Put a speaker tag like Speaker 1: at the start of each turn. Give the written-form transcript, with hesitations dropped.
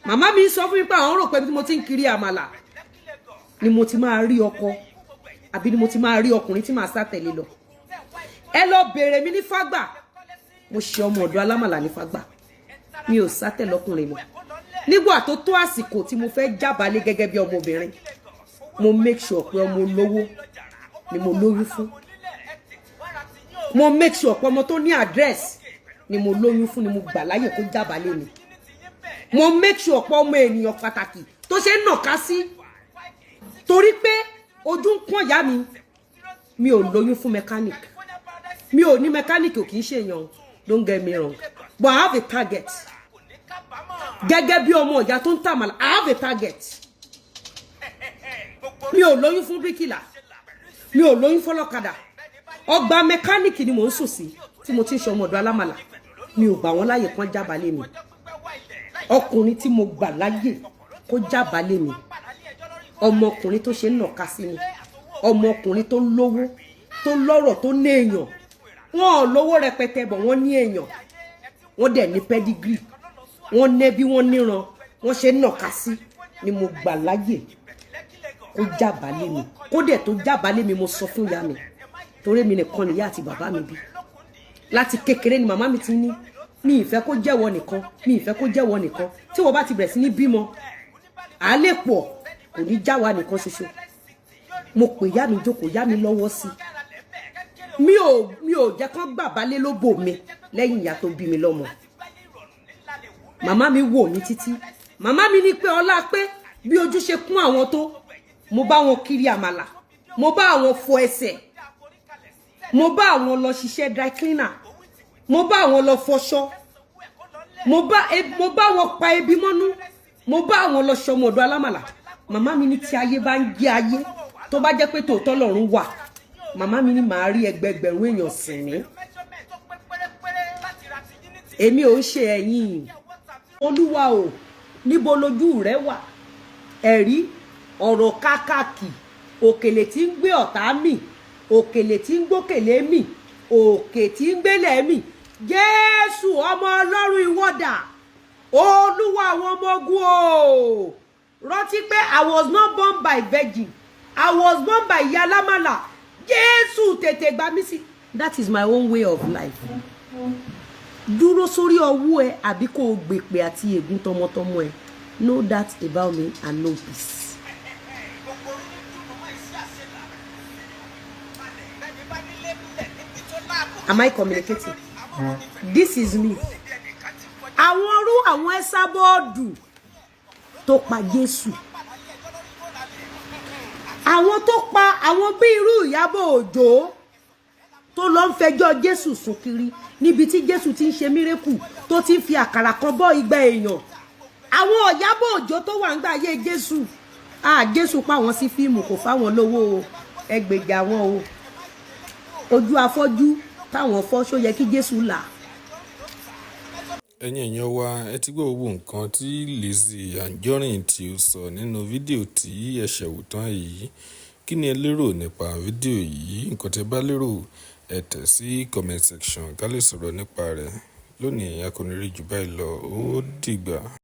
Speaker 1: màmá mi sọ fún mi pé àwọn rò pé bí mo ti ń kiri àmàlà ni mo ti máa rí ọkọ àbí ni mo ti máa rí ọkùnrin tí màá sá tẹ̀lé lọ. Ẹ lọ béèrè mi ní Fágbà, mo ṣe ọmọ ọ̀dọ̀ alámàlà ní Fágbà, mi ò sá tẹ̀lé ọkùnrin lọ. Nígbà tó tó àsìkò tí mo fẹ́ jábàálé gẹ́gẹ́ bí ọmọbìnrin, mo make sure pé ọmọ olówó ni mo lóyún fún. Mo make sure pé ọmọ tó ní address ni mo lóyún fún, ni mo gbà láyè kó jábàálé mi. Mo make sure pé ọmọ ènìyàn pàtàkì tó ṣe ń nàka sí, torí pé ojú ń pọ́n ìyá mi ò lóyún fún mechanic. Mi ò ní mechanic ò kì í ṣe èèyàn, don't get me wrong, but I have a target. Gẹ́gẹ́ bí ọmọ ìyá tó ń tàmàlà, I have a target. Mi ò lóyún fún bíríkìlà, mi ò lóyún fọ́lọ́kadà. Ọgbà mechanic ni mò ń sùn sí tí mo ti ń ṣe ọmọ ọ̀dọ̀ alámàlà. Mi ò gbà wọ́n láyè kán jábàálé mi. Ọkùnrin tí mo gbà láyè kó jábàálé mi, ọmọkùnrin tó ṣe ń nàka sí mi, ọmọkùnrin tó lówó, tó lọ́rọ̀, tó ní èèyàn. Wọn ò lówó rẹpẹtẹ bọ̀ wọ́n ní èèyàn, wọ́n dẹ̀ ní pedigree, wọ́n nẹ́bí, wọ́n níran, wọ́n ṣe ń nàka sí ni mo gbà láyè kó jábàálé mi. Kó dẹ̀ tó jábàálé mi, mo sọ fún ìyá mi, torí mi nìkan nìyá àti bàbá mi bí. Láti kékeré ni màmá mi ti ní mi ìfẹ́ kó jẹ́wọ́ nìkan, mi ìfẹ́ kó jẹ́wọ́ nìkan. Tí wọ́n bá ti bẹ̀rẹ̀ sí ní bímọ, à lè pọ̀, kò ní já wa nìkan ṣoṣo. Mo pè ìyá mi jókòó, ìyá mi lọ́wọ́ sí. Mi ò jẹ́ kán gbà bálé ló bò mi lẹ́yìn ìyá tó bí mi lọ́mọ. Màmá mi wò mí títí. Màmá mi ní pé ọlá pé bí ojú ṣe kún àwọn tó, mo bá wọn kiri àmàlà, mo bá àwọn fọ ẹsẹ̀, mo bá àwọn lọ ṣiṣẹ́ dry cleaner, mo bá àwọn lọ fọṣọ, mo bá wọn pa ebi mọ́nú, mo bá àwọn lọ ṣọmọ ọ̀dọ̀ alámàlà. Màmá mi ní tí ayé bá ń jẹ́ ayé, tó bá jẹ́ pé tòótọ́ lọ́run wà, màmá mi ní màá rí ẹgbẹgbẹ̀rún èèyàn sìn mí. Èmi ò ń ṣe ẹ̀yìn. Olúwa o, níbo lójú rẹ wà? Ẹ̀rí ọ̀rọ̀ kákàkì, òkèlè tí ń gbé ọ̀tá mì, òkèlè tí ń gbókèlè mì, òkè tí ń gbélé mì. Jésù ọmọ Ọlọ́run ìwọ́dà, Olúwa àwọn ọmọ ogun o. Rántí pé I was not born by virgin, I was born by ìyá alámàlà. Jésù tètè gbà mí sí. That is my own way of life. Dúró sórí ọwọ́ ẹ àbí kó o gbèpè àti ègún tọmọtọmọ ẹ. Know that about me and know peace. Am I communicating? This is me. Àwọn ẹ̀sà bọ́ọ̀dù tó pa Jésù. Àwọn tó pa àwọn bí irú Ìyábọ̀ Òjó tó lọ ń fẹjọ́ Jésù sùn kiri níbi tí Jésù ti ń ṣe mírèkù tó ti ń fi àkàrà kan bọ́ igba èèyàn. Àwọn Ìyábọ̀ Òjó tó wà ńgbà ayé Jésù. Jésù pa wọ́n sí fíìmù, kò fáwọn lówó o. Ẹgbèjà wọn o. Ojú afọ́jú táwọn fọ́ ṣó yẹ kí Jésù là.
Speaker 2: Ẹ̀yin èèyàn wa, ẹ ti gbọ́ gbogbo nǹkan tí Lizzy Anjorin tí ó sọ nínú fídíò tí ẹ ṣẹ̀wò tán yìí. Kí ni ẹ lérò nípa fídíò yìí? Nǹkan tí ẹ bá lérò, ẹ tẹ̀ sí comment section ká lè sọ̀rọ̀ nípa rẹ̀. Lónìí a kò ní rí jù báyìí lọ. Ó dìgbà.